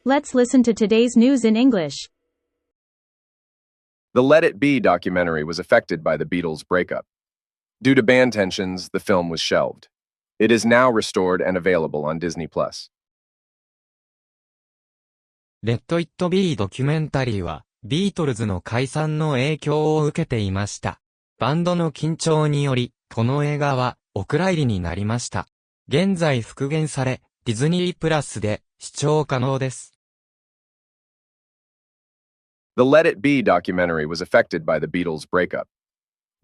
Let's listen to today's news in English. The Let It Be documentary was affected by the Beatles' breakup. Due to band tensions, the film was shelved. It is now restored and available on Disney+. Let It Beドキュメンタリーは、ビートルズの解散の影響を受けていました。バンドの緊張により、この映画は、お蔵入りになりました。現在復元され、ディズニープラスで視聴可能です。The Let It Be documentary was affected by the Beatles' breakup.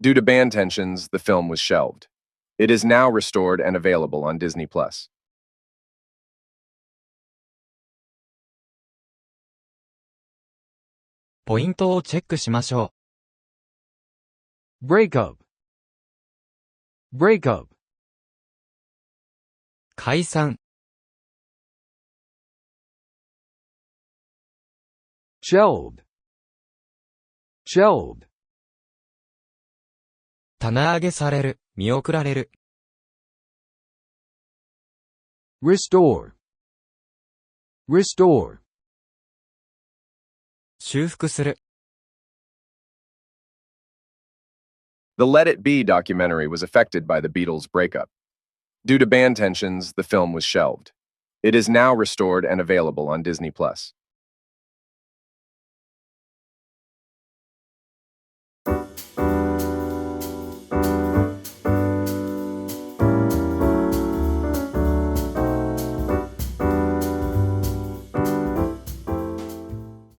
Due to band tensions, the film was shelved. It is now restored and available on Disney+. ポイントをチェックしましょう。breakup, breakup 解散 shelved, shelved 棚上げされる、見送られる restore, restore 修復する The Let It Be documentary was affected by the Beatles' breakup. Due to band tensions, the film was shelved. It is now restored and available on Disney+.